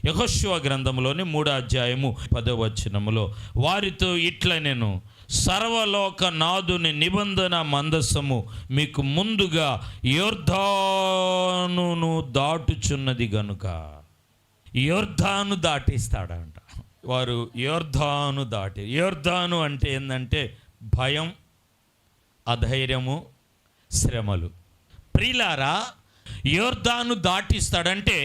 యెహోషువ గ్రంథంలోని 3వ అధ్యాయము 10వ వచనములో వారితో ఇట్లా నేను సర్వలోక నాదుని నిబంధన మందసము మీకు ముందుగా యొర్దానును దాటుచున్నది గనుక. యొర్దాను దాటిస్తాడంట. వారు యొర్దాను దాటి, యొర్దాను అంటే ఏంటంటే భయం, అధైర్యము, శ్రమలు. ప్రియులారా, యొర్దాను దాటిస్తాడంటే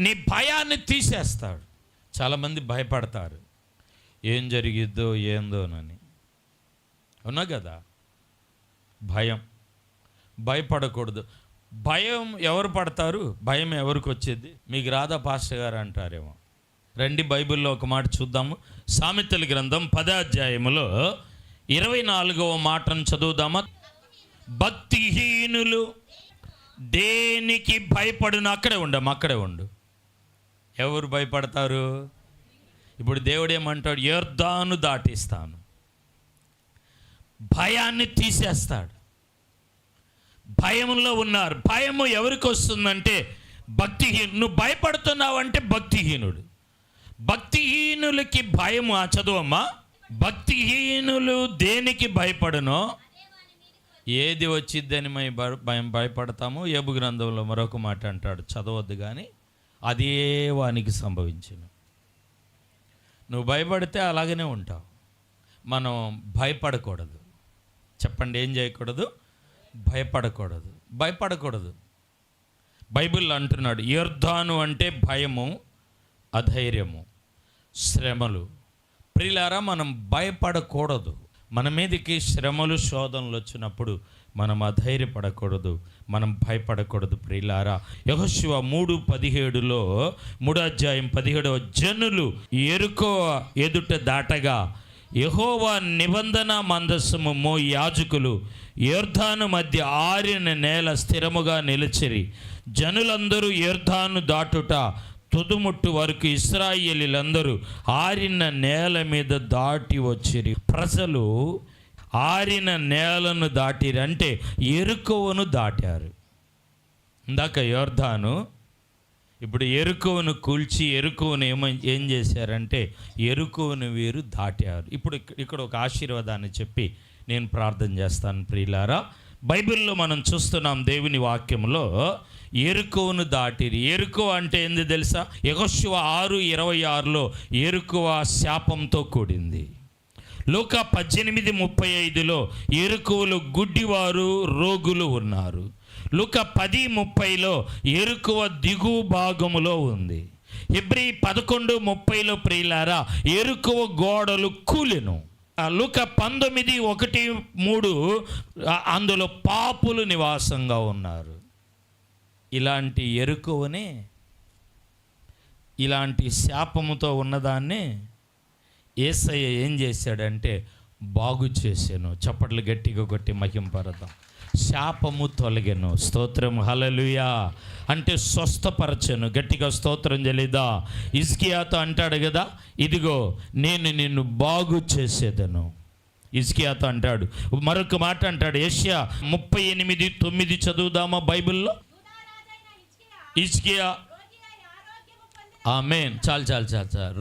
నీ భయాన్ని తీసేస్తాడు. చాలామంది భయపడతారు, ఏం జరిగిద్దో ఏందోనని. అవునా కదా? భయపడకూడదు. భయం ఎవరు పడతారు? భయం ఎవరికి వచ్చేది? మీకు రాధా పాస్టర్ గారు అంటారేమో. రండి బైబిల్లో ఒక మాట చూద్దాము. సామెతల గ్రంథం 10వ అధ్యాయములో 24వ మాటను చదువుదామా? భక్తిహీనులు దేనికి భయపడును? అక్కడే ఉండు. ఎవరు భయపడతారు? ఇప్పుడు దేవుడు ఏమంటాడు? యొర్దాను దాటిస్తాను. భయాన్ని తీసేస్తాడు. భయంలో ఉన్నారు. భయము ఎవరికి వస్తుందంటే నువ్వు భయపడుతున్నావు అంటే భక్తిహీనుడు. భక్తిహీనులకి భయము. చదువమ్మా. భక్తిహీనులు దేనికి భయపడునో ఏది వచ్చిద్దని మేము భయపడతాము. యోబు గ్రంథంలో మరొక మాట అంటాడు, చదవద్దు కానీ అదే వానికి సంభవించును. నువ్వు భయపడితే అలాగనే ఉంటావు. మనం భయపడకూడదు. చెప్పండి, ఏం చేయకూడదు? భయపడకూడదు. బైబిల్లో అంటున్నాడు, యొర్దాను అంటే భయము, అధైర్యము, శ్రమలు. ప్రియులారా, మనం భయపడకూడదు. మన మీదకి శ్రమలు, శోధనలు వచ్చినప్పుడు మనం అధైర్యపడకూడదు, మనం భయపడకూడదు. ప్రియులారా, యెహోషువ 3:17లో 3వ అధ్యాయం 17వ జనులు యెరికో ఎదుట దాటగా యెహోవా నిబంధన మందసము యాజకులు యొర్దాను మధ్య ఆరిన నేల స్థిరముగా నిలిచిరి. జనులందరూ యొర్దాను దాటుట తుదుముట్టు వరకు ఇశ్రాయేలీలందరూ ఆరిన నేల మీద దాటి వచ్చిరి. ప్రజలు ఆరిన నేలను దాటిరి అంటే యెరికోను దాటారు. ఇందాక యొర్దాను, ఇప్పుడు యెరికోను కూల్చి యెరికోను ఏం చేశారంటే యెరికోను వీరు దాటారు. ఇప్పుడు ఇక్కడ ఒక ఆశీర్వాదాన్ని చెప్పి నేను ప్రార్థన చేస్తాను. ప్రియులారా, బైబిల్లో మనం చూస్తున్నాం దేవుని వాక్యంలో యెరికోను దాటిరి. యెరికో అంటే ఏంది తెలుసా? యెహోషువ 6:26లో యెరికో శాపంతో కూడింది. లూకా 18:35లో యెరికోలో గుడ్డివారు, రోగులు ఉన్నారు. లూకా 10:30లో యెరికో దిగువ భాగములో ఉంది. హెబ్రీ 11:30లో ప్రియులారా యెరికో గోడలు కూలెను. లూకా 19:1-3 అందులో పాపులు నివాసంగా ఉన్నారు. ఇలాంటి యెరికోనే, ఇలాంటి శాపముతో ఉన్నదాన్ని యేసయ్య ఏం చేశాడంటే బాగు చేశాను. చప్పట్లు గట్టిగా కొట్టి మహింపరదాం. శాపము తొలగెను. స్తోత్రం, హల్లెలూయా. అంటే స్వస్థపరచను. గట్టిగా స్తోత్రం చెల్లిదా. హిజ్కియాతో అంటాడు కదా, ఇదిగో నేను నిన్ను బాగు చేసేదను. హిజ్కియాతో అంటాడు. మరొక మాట అంటాడు, యెషయా 38:9 చదువుదామా బైబిల్లో. హిజ్కియా, ఆమేన్. చాలు.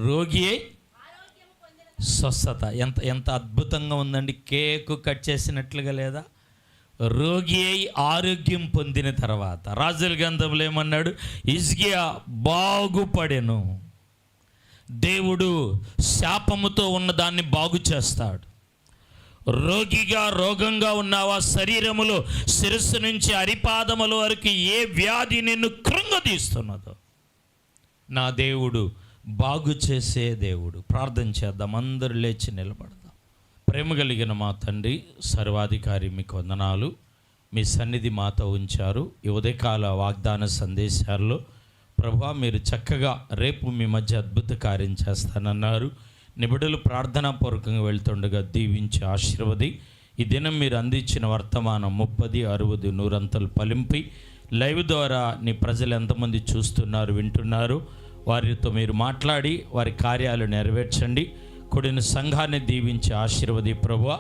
రోగి అయి స్వస్థత. ఎంత అద్భుతంగా ఉందండి. కేకు కట్ చేసినట్లుగా లేదా? రోగి అయి ఆరోగ్యం పొందిన తర్వాత రాజుల గ్రంథంలో ఏమన్నాడు? హిజ్కియా బాగుపడెను. దేవుడు శాపముతో ఉన్న దాన్ని బాగు చేస్తాడు. రోగంగా ఉన్నావా? శరీరములో శిరస్సు నుంచి అరిపాదముల వరకు ఏ వ్యాధి నిన్ను కృంగదీస్తున్నదో నా దేవుడు బాగు చేసే దేవుడు. ప్రార్థన చేద్దాం. అందరూ లేచి నిలబడదాం. ప్రేమ కలిగిన మా తండ్రి, సర్వాధికారి, మీకు వందనాలు. మీ సన్నిధి మాతో ఉంచారు. ఈ ఉదయకాల వాగ్దాన సందేశాల్లో ప్రభువా, మీరు చక్కగా రేపు మీ మధ్య అద్భుత కార్యం చేస్తానన్నారు. నిబిడలు ప్రార్థనాపూర్వకంగా వెళ్తుండగా దీవించి ఆశీర్వది. ఈ దినం మీరు అందించిన వర్తమానం 30, 60, 100 ఫలింపి లైవ్ ద్వారా నీ ప్రజలు ఎంతమంది చూస్తున్నారు, వింటున్నారు, వారితో మీరు మాట్లాడి వారి కార్యాలు నెరవేర్చండి. కూడిన సంఘాన్ని దీవించి ఆశీర్వది ప్రభువా.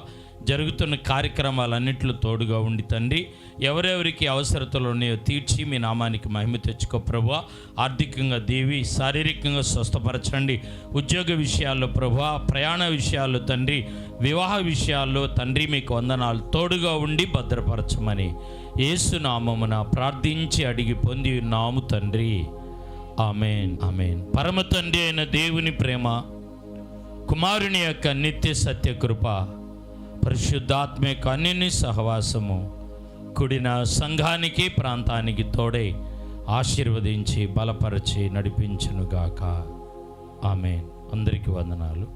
జరుగుతున్న కార్యక్రమాలన్నింటిలో తోడుగా ఉండి తండ్రి, ఎవరెవరికి అవసరతలు ఉన్నాయో తీర్చి మీ నామానికి మహిమ తెచ్చుకో ప్రభువా. ఆర్థికంగా దేవి, శారీరకంగా స్వస్థపరచండి. ఉద్యోగ విషయాల్లో ప్రభువా, ప్రయాణ విషయాల్లో తండ్రి, వివాహ విషయాల్లో తండ్రి మీకు వందనాలు. తోడుగా ఉండి భద్రపరచమని యేసు నామమున ప్రార్థించి అడిగి పొంది ఉన్నాము తండ్రి. ఆమేన్, ఆమేన్. పరమ తండ్రి అయిన దేవుని ప్రేమ, కుమారుని యొక్క నిత్య సత్య కృప, పరిశుద్ధాత్మ యొక్క అన్యోన్య సహవాసము కూడిన సంఘానికి, ప్రాంతానికి తోడై ఆశీర్వదించి బలపరిచి నడిపించునుగాక. ఆమేన్. అందరికీ వందనాలు.